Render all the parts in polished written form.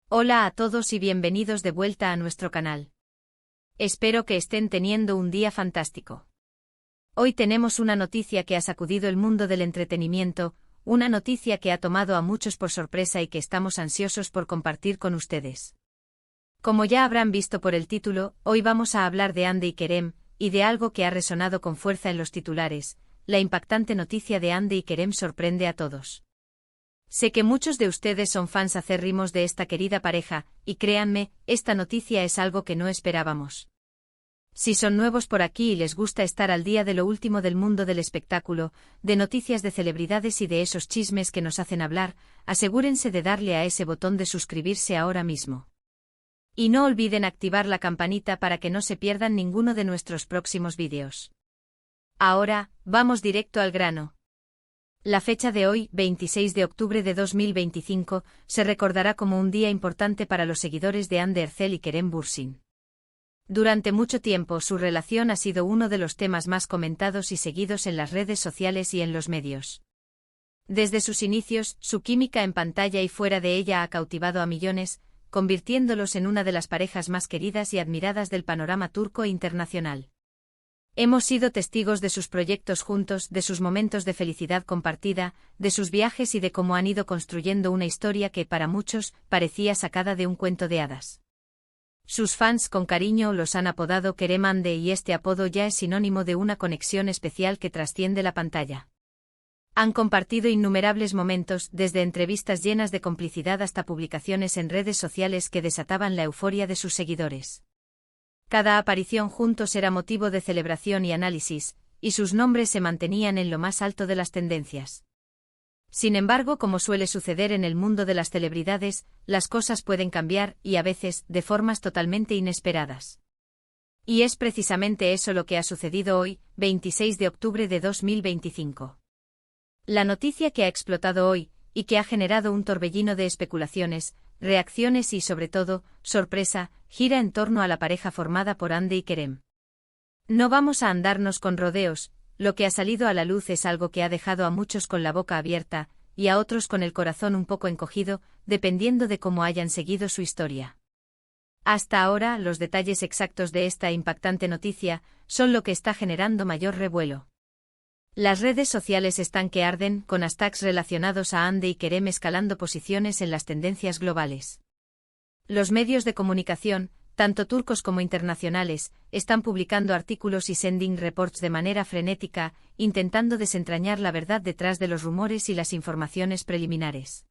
Hola a todos y bienvenidos de vuelta a nuestro canal. Espero que estén teniendo un día fantástico. Hoy tenemos una noticia que ha sacudido el mundo del entretenimiento, una noticia que ha tomado a muchos por sorpresa y que estamos ansiosos por compartir con ustedes. Como ya habrán visto por el título, hoy vamos a hablar de Hande y Kerem, y de algo que ha resonado con fuerza en los titulares. La impactante noticia de Hande y Kerem sorprende a todos. Sé que muchos de ustedes son fans acérrimos de esta querida pareja, y créanme, esta noticia es algo que no esperábamos. Si son nuevos por aquí y les gusta estar al día de lo último del mundo del espectáculo, de noticias de celebridades y de esos chismes que nos hacen hablar, asegúrense de darle a ese botón de suscribirse ahora mismo. Y no olviden activar la campanita para que no se pierdan ninguno de nuestros próximos vídeos. Ahora, vamos directo al grano. La fecha de hoy, 26 de octubre de 2025, se recordará como un día importante para los seguidores de Hande Erçel y Kerem Bürsin. Durante mucho tiempo su relación ha sido uno de los temas más comentados y seguidos en las redes sociales y en los medios. Desde sus inicios, su química en pantalla y fuera de ella ha cautivado a millones, convirtiéndolos en una de las parejas más queridas y admiradas del panorama turco e internacional. Hemos sido testigos de sus proyectos juntos, de sus momentos de felicidad compartida, de sus viajes y de cómo han ido construyendo una historia que, para muchos, parecía sacada de un cuento de hadas. Sus fans con cariño los han apodado Kerem Hande y este apodo ya es sinónimo de una conexión especial que trasciende la pantalla. Han compartido innumerables momentos, desde entrevistas llenas de complicidad hasta publicaciones en redes sociales que desataban la euforia de sus seguidores. Cada aparición juntos era motivo de celebración y análisis, y sus nombres se mantenían en lo más alto de las tendencias. Sin embargo, como suele suceder en el mundo de las celebridades, las cosas pueden cambiar, y a veces, de formas totalmente inesperadas. Y es precisamente eso lo que ha sucedido hoy, 26 de octubre de 2025. La noticia que ha explotado hoy, y que ha generado un torbellino de especulaciones, reacciones y, sobre todo, sorpresa, gira en torno a la pareja formada por Hande y Kerem. No vamos a andarnos con rodeos, lo que ha salido a la luz es algo que ha dejado a muchos con la boca abierta, y a otros con el corazón un poco encogido, dependiendo de cómo hayan seguido su historia. Hasta ahora, los detalles exactos de esta impactante noticia son lo que está generando mayor revuelo. Las redes sociales están que arden, con hashtags relacionados a Hande y Kerem escalando posiciones en las tendencias globales. Los medios de comunicación, tanto turcos como internacionales, están publicando artículos y sending reports de manera frenética, intentando desentrañar la verdad detrás de los rumores y las informaciones preliminares.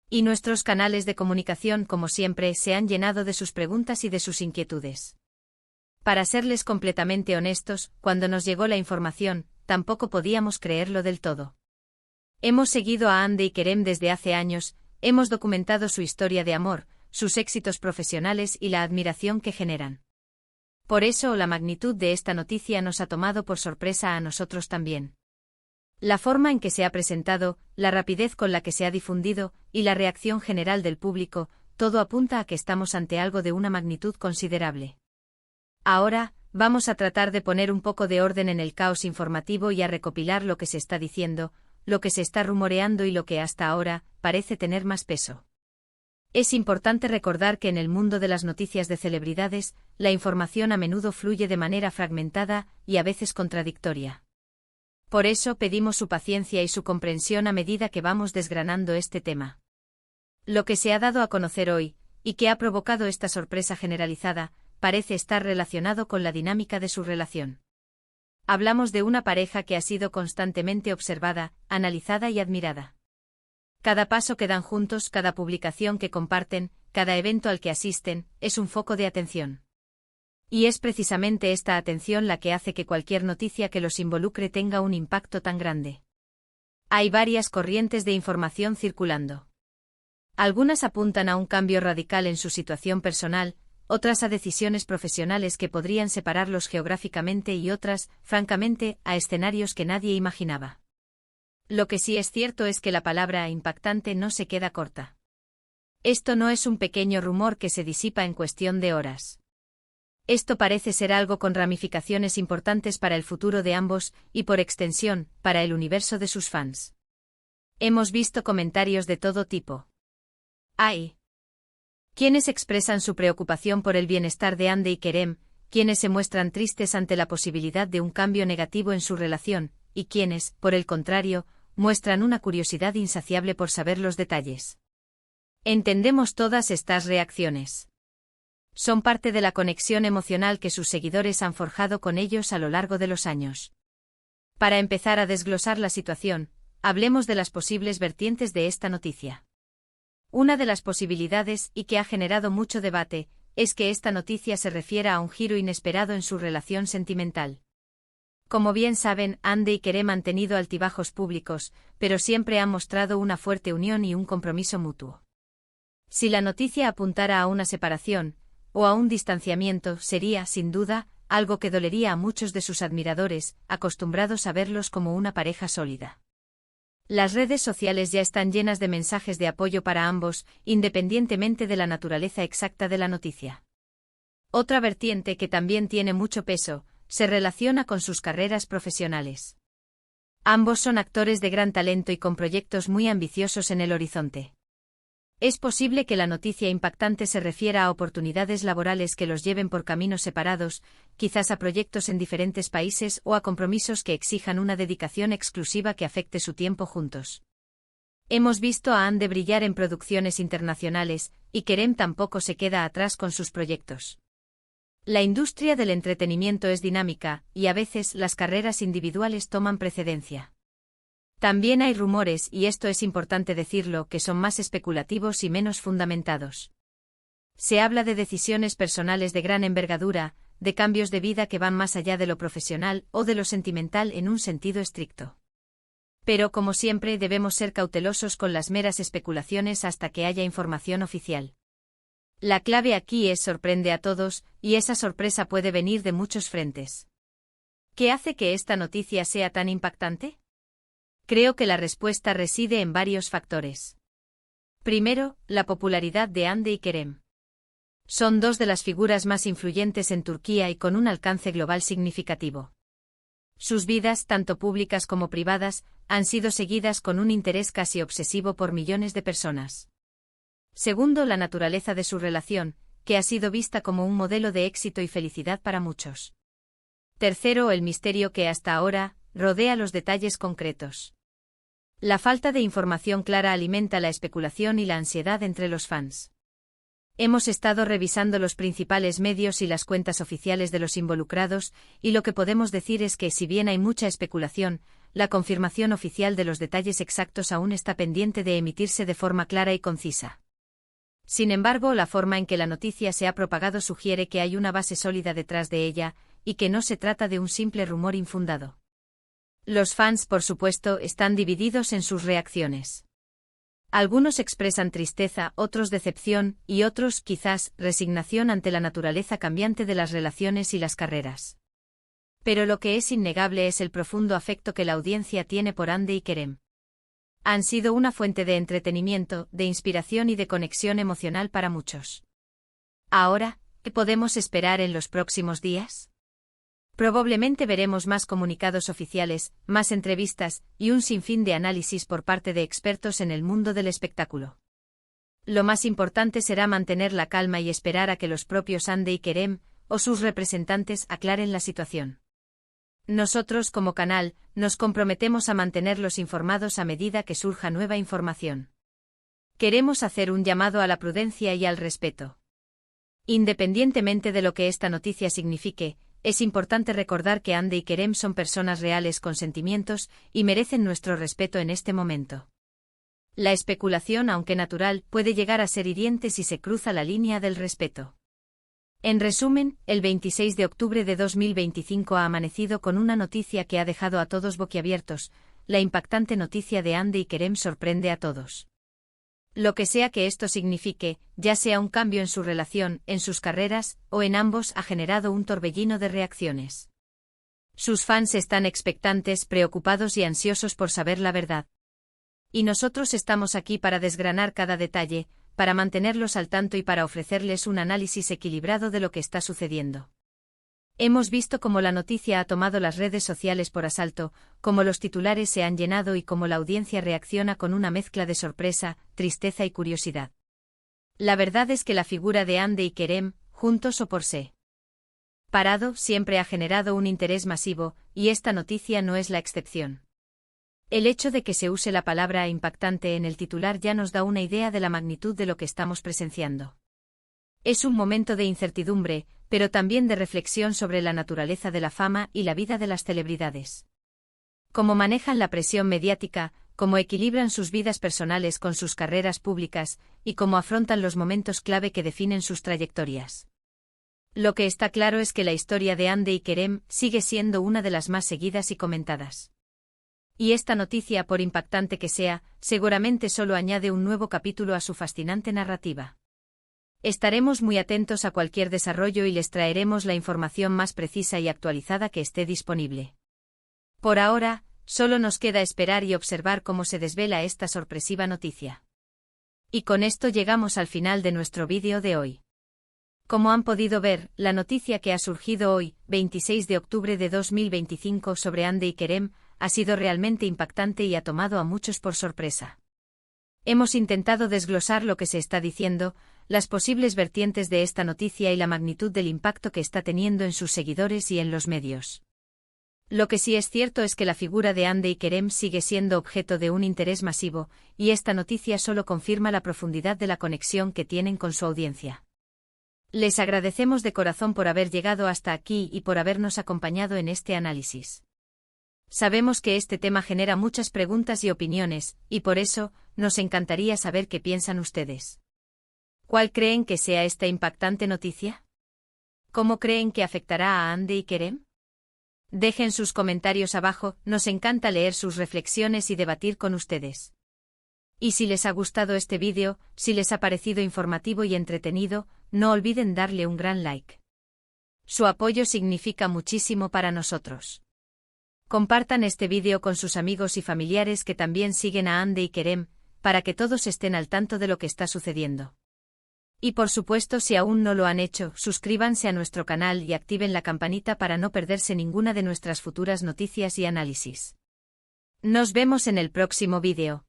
Y nuestros canales de comunicación, como siempre, se han llenado de sus preguntas y de sus inquietudes. Para serles completamente honestos, cuando nos llegó la información, tampoco podíamos creerlo del todo. Hemos seguido a Hande y Kerem desde hace años, hemos documentado su historia de amor, sus éxitos profesionales y la admiración que generan. Por eso la magnitud de esta noticia nos ha tomado por sorpresa a nosotros también. La forma en que se ha presentado, la rapidez con la que se ha difundido, y la reacción general del público, todo apunta a que estamos ante algo de una magnitud considerable. Ahora, vamos a tratar de poner un poco de orden en el caos informativo y a recopilar lo que se está diciendo, lo que se está rumoreando y lo que hasta ahora parece tener más peso. Es importante recordar que en el mundo de las noticias de celebridades, la información a menudo fluye de manera fragmentada y a veces contradictoria. Por eso pedimos su paciencia y su comprensión a medida que vamos desgranando este tema. Lo que se ha dado a conocer hoy, y que ha provocado esta sorpresa generalizada, parece estar relacionado con la dinámica de su relación. Hablamos de una pareja que ha sido constantemente observada, analizada y admirada. Cada paso que dan juntos, cada publicación que comparten, cada evento al que asisten, es un foco de atención. Y es precisamente esta atención la que hace que cualquier noticia que los involucre tenga un impacto tan grande. Hay varias corrientes de información circulando. Algunas apuntan a un cambio radical en su situación personal, otras a decisiones profesionales que podrían separarlos geográficamente y otras, francamente, a escenarios que nadie imaginaba. Lo que sí es cierto es que la palabra impactante no se queda corta. Esto no es un pequeño rumor que se disipa en cuestión de horas. Esto parece ser algo con ramificaciones importantes para el futuro de ambos y, por extensión, para el universo de sus fans. Hemos visto comentarios de todo tipo. Hay Quienes expresan su preocupación por el bienestar de Hande y Kerem, quienes se muestran tristes ante la posibilidad de un cambio negativo en su relación, y quienes, por el contrario, muestran una curiosidad insaciable por saber los detalles. Entendemos todas estas reacciones. Son parte de la conexión emocional que sus seguidores han forjado con ellos a lo largo de los años. Para empezar a desglosar la situación, hablemos de las posibles vertientes de esta noticia. Una de las posibilidades, y que ha generado mucho debate, es que esta noticia se refiera a un giro inesperado en su relación sentimental. Como bien saben, Hande y Kerem han tenido altibajos públicos, pero siempre han mostrado una fuerte unión y un compromiso mutuo. Si la noticia apuntara a una separación, o a un distanciamiento, sería, sin duda, algo que dolería a muchos de sus admiradores, acostumbrados a verlos como una pareja sólida. Las redes sociales ya están llenas de mensajes de apoyo para ambos, independientemente de la naturaleza exacta de la noticia. Otra vertiente que también tiene mucho peso, se relaciona con sus carreras profesionales. Ambos son actores de gran talento y con proyectos muy ambiciosos en el horizonte. Es posible que la noticia impactante se refiera a oportunidades laborales que los lleven por caminos separados, quizás a proyectos en diferentes países o a compromisos que exijan una dedicación exclusiva que afecte su tiempo juntos. Hemos visto a Hande brillar en producciones internacionales, y Kerem tampoco se queda atrás con sus proyectos. La industria del entretenimiento es dinámica, y a veces las carreras individuales toman precedencia. También hay rumores, y esto es importante decirlo, que son más especulativos y menos fundamentados. Se habla de decisiones personales de gran envergadura, de cambios de vida que van más allá de lo profesional o de lo sentimental en un sentido estricto. Pero como siempre debemos ser cautelosos con las meras especulaciones hasta que haya información oficial. La clave aquí es sorprende a todos, y esa sorpresa puede venir de muchos frentes. ¿Qué hace que esta noticia sea tan impactante? Creo que la respuesta reside en varios factores. Primero, la popularidad de Hande y Kerem. Son dos de las figuras más influyentes en Turquía y con un alcance global significativo. Sus vidas, tanto públicas como privadas, han sido seguidas con un interés casi obsesivo por millones de personas. Segundo, la naturaleza de su relación, que ha sido vista como un modelo de éxito y felicidad para muchos. Tercero, el misterio que hasta ahora rodea los detalles concretos. La falta de información clara alimenta la especulación y la ansiedad entre los fans. Hemos estado revisando los principales medios y las cuentas oficiales de los involucrados, y lo que podemos decir es que si bien hay mucha especulación, la confirmación oficial de los detalles exactos aún está pendiente de emitirse de forma clara y concisa. Sin embargo, la forma en que la noticia se ha propagado sugiere que hay una base sólida detrás de ella, y que no se trata de un simple rumor infundado. Los fans, por supuesto, están divididos en sus reacciones. Algunos expresan tristeza, otros decepción, y otros, quizás, resignación ante la naturaleza cambiante de las relaciones y las carreras. Pero lo que es innegable es el profundo afecto que la audiencia tiene por Hande y Kerem. Han sido una fuente de entretenimiento, de inspiración y de conexión emocional para muchos. Ahora, ¿qué podemos esperar en los próximos días? Probablemente veremos más comunicados oficiales, más entrevistas, y un sinfín de análisis por parte de expertos en el mundo del espectáculo. Lo más importante será mantener la calma y esperar a que los propios Hande y Kerem, o sus representantes, aclaren la situación. Nosotros, como canal, nos comprometemos a mantenerlos informados a medida que surja nueva información. Queremos hacer un llamado a la prudencia y al respeto. Independientemente de lo que esta noticia signifique, es importante recordar que Hande y Kerem son personas reales con sentimientos y merecen nuestro respeto en este momento. La especulación, aunque natural, puede llegar a ser hiriente si se cruza la línea del respeto. En resumen, el 26 de octubre de 2025 ha amanecido con una noticia que ha dejado a todos boquiabiertos. La impactante noticia de Hande y Kerem sorprende a todos. Lo que sea que esto signifique, ya sea un cambio en su relación, en sus carreras, o en ambos, ha generado un torbellino de reacciones. Sus fans están expectantes, preocupados y ansiosos por saber la verdad. Y nosotros estamos aquí para desgranar cada detalle, para mantenerlos al tanto y para ofrecerles un análisis equilibrado de lo que está sucediendo. Hemos visto cómo la noticia ha tomado las redes sociales por asalto, cómo los titulares se han llenado y cómo la audiencia reacciona con una mezcla de sorpresa, tristeza y curiosidad. La verdad es que la figura de Hande y Kerem, juntos o por separado, siempre ha generado un interés masivo, y esta noticia no es la excepción. El hecho de que se use la palabra impactante en el titular ya nos da una idea de la magnitud de lo que estamos presenciando. Es un momento de incertidumbre, pero también de reflexión sobre la naturaleza de la fama y la vida de las celebridades. Cómo manejan la presión mediática, cómo equilibran sus vidas personales con sus carreras públicas, y cómo afrontan los momentos clave que definen sus trayectorias. Lo que está claro es que la historia de Hande y Kerem sigue siendo una de las más seguidas y comentadas. Y esta noticia, por impactante que sea, seguramente solo añade un nuevo capítulo a su fascinante narrativa. Estaremos muy atentos a cualquier desarrollo y les traeremos la información más precisa y actualizada que esté disponible. Por ahora, solo nos queda esperar y observar cómo se desvela esta sorpresiva noticia. Y con esto llegamos al final de nuestro vídeo de hoy. Como han podido ver, la noticia que ha surgido hoy, 26 de octubre de 2025 sobre Hande y Kerem, ha sido realmente impactante y ha tomado a muchos por sorpresa. Hemos intentado desglosar lo que se está diciendo, las posibles vertientes de esta noticia y la magnitud del impacto que está teniendo en sus seguidores y en los medios. Lo que sí es cierto es que la figura de Hande y Kerem sigue siendo objeto de un interés masivo, y esta noticia solo confirma la profundidad de la conexión que tienen con su audiencia. Les agradecemos de corazón por haber llegado hasta aquí y por habernos acompañado en este análisis. Sabemos que este tema genera muchas preguntas y opiniones, y por eso, nos encantaría saber qué piensan ustedes. ¿Cuál creen que sea esta impactante noticia? ¿Cómo creen que afectará a Hande y Kerem? Dejen sus comentarios abajo, nos encanta leer sus reflexiones y debatir con ustedes. Y si les ha gustado este vídeo, si les ha parecido informativo y entretenido, no olviden darle un gran like. Su apoyo significa muchísimo para nosotros. Compartan este vídeo con sus amigos y familiares que también siguen a Hande y Kerem, para que todos estén al tanto de lo que está sucediendo. Y por supuesto, si aún no lo han hecho, suscríbanse a nuestro canal y activen la campanita para no perderse ninguna de nuestras futuras noticias y análisis. Nos vemos en el próximo vídeo.